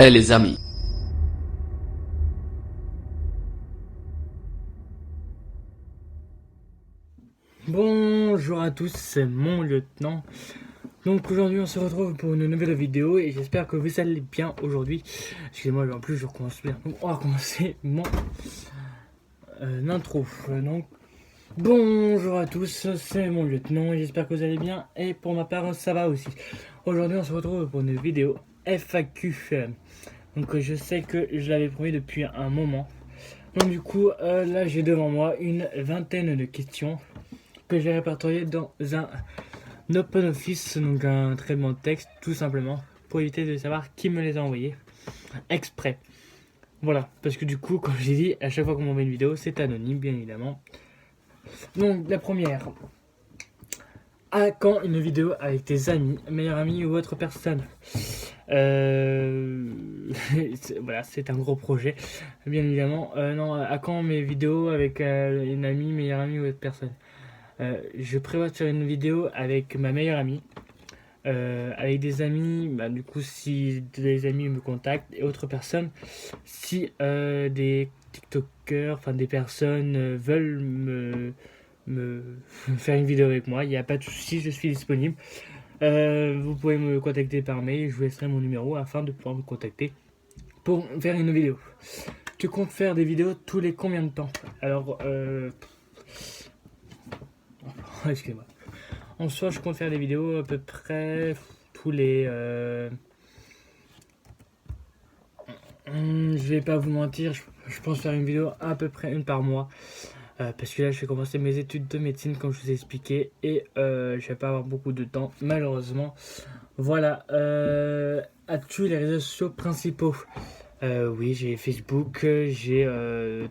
Et les amis. Bonjour à tous, c'est mon lieutenant. Donc aujourd'hui on se retrouve pour une nouvelle vidéo et j'espère que vous allez bien aujourd'hui. Excusez-moi, en plus je recommence bien. Donc on va commencer mon intro. Donc bonjour à tous, c'est mon lieutenant et j'espère que vous allez bien. Et pour ma part ça va aussi. Aujourd'hui on se retrouve pour une vidéo FAQ. Donc je sais que je l'avais promis depuis un moment. Donc du coup là j'ai devant moi une vingtaine de questions que j'ai répertoriées dans un OpenOffice, donc un traitement de texte tout simplement pour éviter de savoir qui me les a envoyés exprès. Voilà, parce que du coup, comme j'ai dit, à chaque fois qu'on m'envoie une vidéo, c'est anonyme, bien évidemment. Donc la première, à quand une vidéo avec tes amis, meilleurs amis ou autre personne? Voilà, c'est un gros projet, bien évidemment. Non, à quand mes vidéos avec une amie, meilleure amie ou autre personne? Je prévois de faire une vidéo avec ma meilleure amie. Avec des amis, bah, du coup, si des amis me contactent et autres personnes, si des TikTokers, enfin des personnes veulent me faire une vidéo avec moi, il n'y a pas de souci, je suis disponible. Vous pouvez me contacter par mail, je vous laisserai mon numéro afin de pouvoir me contacter pour faire une vidéo. Tu comptes faire des vidéos tous les combien de temps? Alors, excusez-moi. En soi, je compte faire des vidéos à peu près tous les. Je vais pas vous mentir, je pense faire une vidéo à peu près une par mois. Parce que là, je vais commencer mes études de médecine, comme je vous ai expliqué. Et je vais pas avoir beaucoup de temps, malheureusement. Voilà. As-tu les réseaux sociaux principaux? Oui, j'ai Facebook, j'ai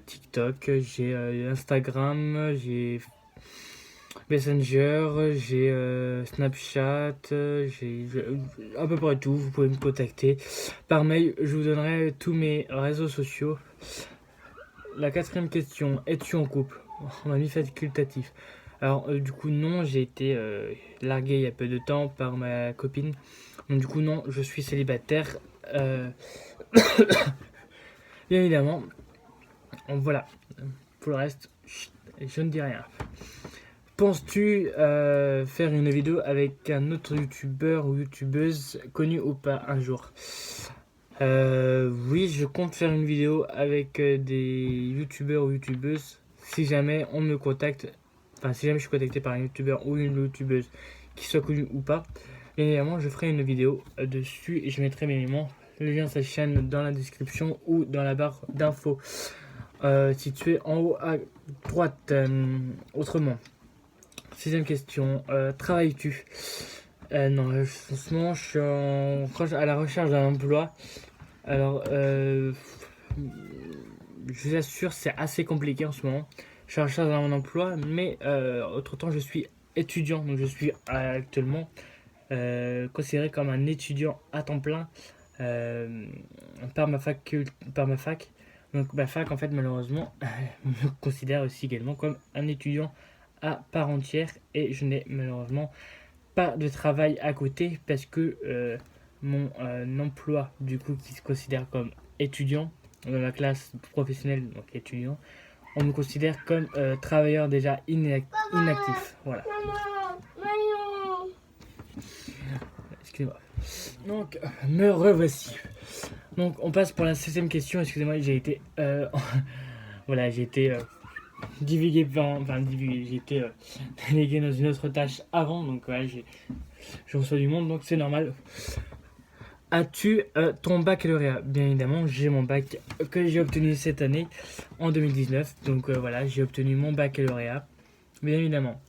TikTok, j'ai Instagram, j'ai Messenger, j'ai Snapchat, à peu près tout. Vous pouvez me contacter par mail. Je vous donnerai tous mes réseaux sociaux. La quatrième question, es-tu en couple? On m'a mis facultatif. Alors du coup non, j'ai été largué il y a peu de temps par ma copine. Donc du coup non, je suis célibataire. Euh, Bien évidemment. Donc, voilà. Pour le reste, je ne dis rien. Penses-tu faire une vidéo avec un autre youtubeur ou youtubeuse connu ou pas un jour? Oui, je compte faire une vidéo avec des youtubeurs ou youtubeuses si jamais on me contacte, enfin si jamais je suis contacté par un youtubeur ou une youtubeuse qui soit connue ou pas. Bien évidemment, je ferai une vidéo dessus et je mettrai bien évidemment le lien de sa chaîne dans la description ou dans la barre d'infos située en haut à droite. Autrement. Sixième question, travailles-tu? Non, en ce moment je suis à la recherche d'un emploi. Alors, je vous assure, c'est assez compliqué en ce moment. Je suis à la recherche d'un emploi, mais autre-temps je suis étudiant, donc je suis actuellement considéré comme un étudiant à temps plein euh, par ma fac. Donc ma fac, en fait, malheureusement, me considère aussi également comme un étudiant à part entière et je n'ai malheureusement pas de travail à côté parce que mon emploi, du coup, qui se considère comme étudiant dans la classe professionnelle, donc étudiant, on me considère comme travailleur déjà inactif. Voilà. Excusez-moi. Donc, me revoici. Donc, on passe pour la 16e question. Excusez-moi, j'ai été. Voilà, j'ai été divulgué, enfin divulgué, j'ai été délégué dans une autre tâche avant, donc voilà, je reçois du monde, donc c'est normal. As-tu ton baccalauréat? Bien évidemment, j'ai mon bac que j'ai obtenu cette année, en 2019, donc voilà, j'ai obtenu mon baccalauréat, bien évidemment.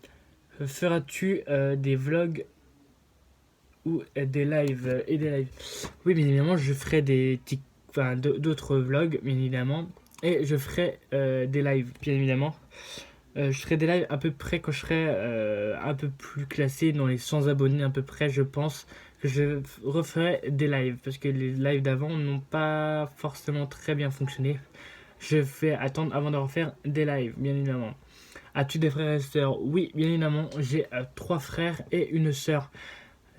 Feras-tu des vlogs ou des lives et des lives? Oui, bien évidemment, je ferai d'autres vlogs, bien évidemment, et je ferai des lives, bien évidemment. Je ferai des lives à peu près quand je serai un peu plus classé dans les 100 abonnés à peu près, je pense que je referai des lives parce que les lives d'avant n'ont pas forcément très bien fonctionné. Je vais attendre avant de refaire des lives, bien évidemment. As-tu des frères et sœurs? Oui, bien évidemment, j'ai 3 frères et une sœur.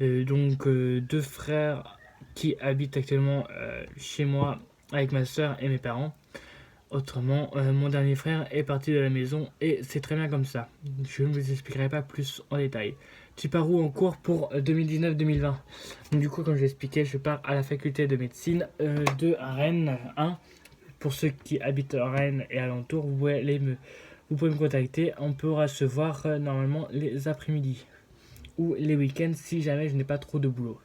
Donc 2 frères qui habite actuellement chez moi avec ma soeur et mes parents. Autrement, mon dernier frère est parti de la maison et c'est très bien comme ça. Je ne vous expliquerai pas plus en détail. Tu pars où en cours pour 2019-2020? Du coup, comme je l'expliquais, je pars à la faculté de médecine de Rennes 1. Pour ceux qui habitent à Rennes et alentours, vous pouvez me contacter. On pourra se voir normalement les après-midi ou les week-ends si jamais je n'ai pas trop de boulot.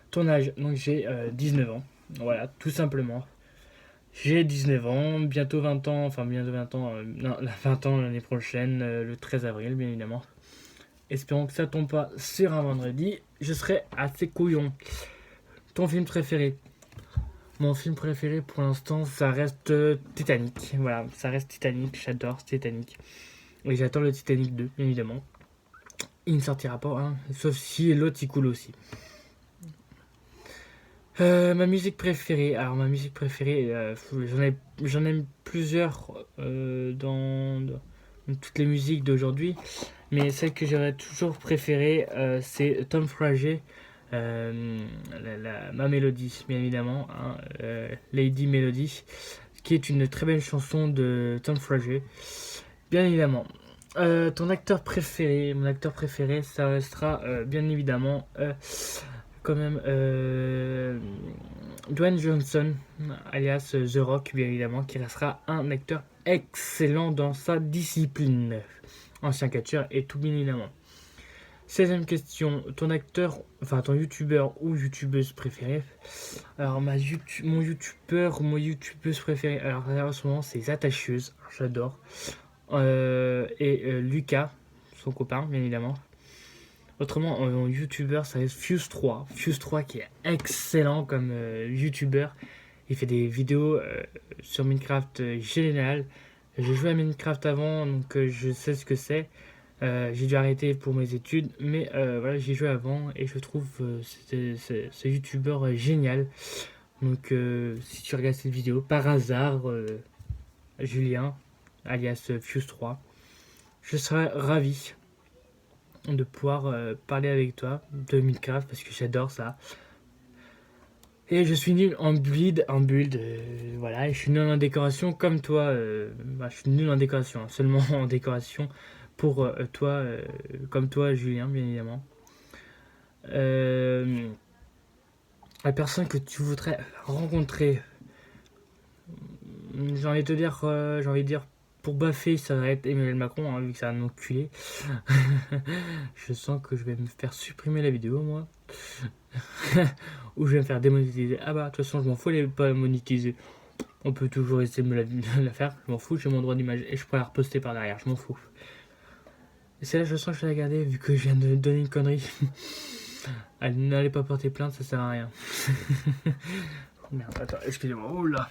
Ton âge, donc j'ai 19 ans. Voilà, tout simplement. J'ai 19 ans, bientôt 20 ans, enfin bientôt 20 ans, non, 20 ans l'année prochaine, le 13 avril bien évidemment. Espérons que ça tombe pas sur un vendredi, je serai assez couillon. Ton film préféré? Mon film préféré pour l'instant ça reste Titanic, voilà, ça reste Titanic, j'adore Titanic. Et j'attends le Titanic 2 bien évidemment. Il ne sortira pas, hein, sauf si l'autre il coule aussi. Ma musique préférée. Alors ma musique préférée, j'en ai plusieurs dans toutes les musiques d'aujourd'hui, mais celle que j'aurais toujours préférée, c'est Tom Frager, ma mélodie, bien évidemment, hein, Lady Melody, qui est une très belle chanson de Tom Frager, bien évidemment. Ton acteur préféré? Mon acteur préféré, ça restera bien évidemment quand même Dwayne Johnson, alias The Rock, bien évidemment, qui restera un acteur excellent dans sa discipline. Ancien catcheur et tout bien évidemment. 16e question, ton acteur, enfin ton youtubeur ou youtubeuse préférée? Alors mon youtubeur ou mon youtubeuse préférée, alors en ce moment c'est Zatachieuse, j'adore. Et Lucas, son copain, bien évidemment. Autrement, en youtubeur, ça reste Fuse3. Fuse3 qui est excellent comme youtubeur. Il fait des vidéos sur Minecraft géniales. J'ai joué à Minecraft avant, donc je sais ce que c'est. J'ai dû arrêter pour mes études, mais voilà, j'ai joué avant et je trouve ce youtubeur génial. Donc si tu regardes cette vidéo, par hasard, Julien, alias Fuse3, je serais ravi de pouvoir parler avec toi de Minecraft parce que j'adore ça. Et je suis nul en build, voilà, et je suis nul en décoration comme toi. Je suis nul en décoration, hein, seulement en décoration pour toi, comme toi, Julien, bien évidemment. La personne que tu voudrais rencontrer, j'ai envie de dire, pour baffer, ça va être Emmanuel Macron, hein, vu que c'est un enculé. Je sens que je vais me faire supprimer la vidéo, moi. Ou je vais me faire démonétiser. Ah bah, de toute façon, je m'en fous, elle n'est pas monétisée. On peut toujours essayer de me la faire. Je m'en fous, j'ai mon droit d'image et je pourrais la reposter par derrière. Je m'en fous. Et c'est là, je sens que je vais la garder vu que je viens de donner une connerie. N'allez pas porter plainte, ça sert à rien. Merde, attends, excusez-moi. Oh là.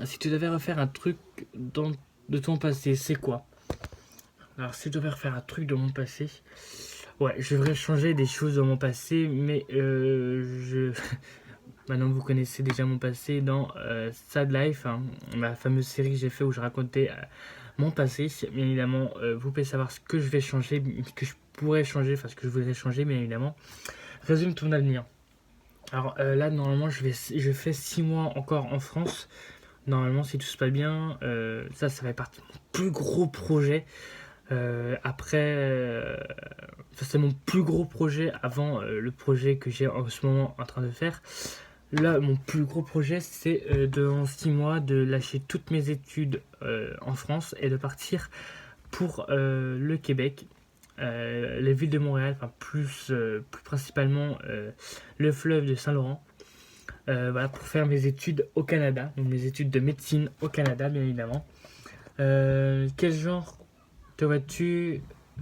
Si tu devais refaire un truc de ton passé, c'est quoi? Alors, si je devais refaire un truc de mon passé, ouais, je devrais changer des choses dans mon passé, mais maintenant vous connaissez déjà mon passé dans Sad Life, hein, la fameuse série que j'ai fait où je racontais mon passé. Bien évidemment, vous pouvez savoir ce que je vais changer, ce que je pourrais changer, enfin ce que je voudrais changer, bien évidemment. Résume ton avenir. Alors là, normalement, je fais 6 mois encore en France. Normalement, si tout se passe bien, ça fait partie de mon plus gros projet. Après, ça c'est mon plus gros projet avant le projet que j'ai en ce moment en train de faire. Là, mon plus gros projet, c'est dans 6 mois de lâcher toutes mes études en France et de partir pour le Québec. Les villes de Montréal, enfin plus principalement le fleuve de Saint-Laurent, voilà, pour faire mes études au Canada, donc mes études de médecine au Canada, bien évidemment. Quel genre te vois-tu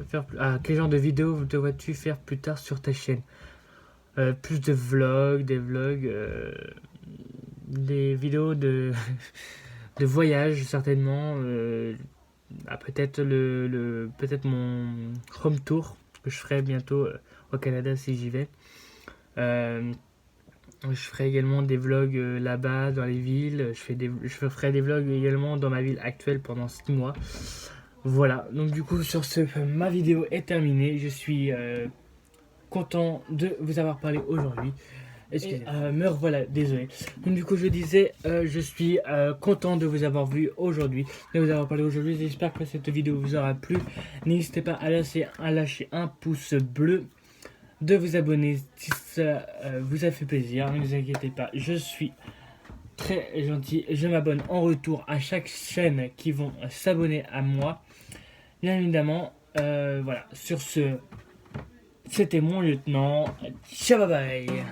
faire quel genre de vidéos te vois-tu faire plus tard sur ta chaîne? Plus de vlogs, des vidéos de de voyage certainement. Peut-être peut-être mon home tour que je ferai bientôt au Canada si j'y vais. Je ferai également des vlogs là-bas dans les villes. Je ferai des vlogs également dans ma ville actuelle pendant 6 mois. Voilà, donc du coup sur ce, ma vidéo est terminée. Je suis content de vous avoir parlé aujourd'hui. Excusez-moi, me revoilà, désolé. Donc du coup je disais, je suis content de vous avoir vu aujourd'hui, de vous avoir parlé aujourd'hui. J'espère que cette vidéo vous aura plu. N'hésitez pas à lâcher un pouce bleu, de vous abonner si ça vous a fait plaisir. Ne vous inquiétez pas, je suis très gentil. Je m'abonne en retour à chaque chaîne qui vont s'abonner à moi. Bien évidemment, voilà. Sur ce, c'était mon lieutenant. Ciao, bye bye.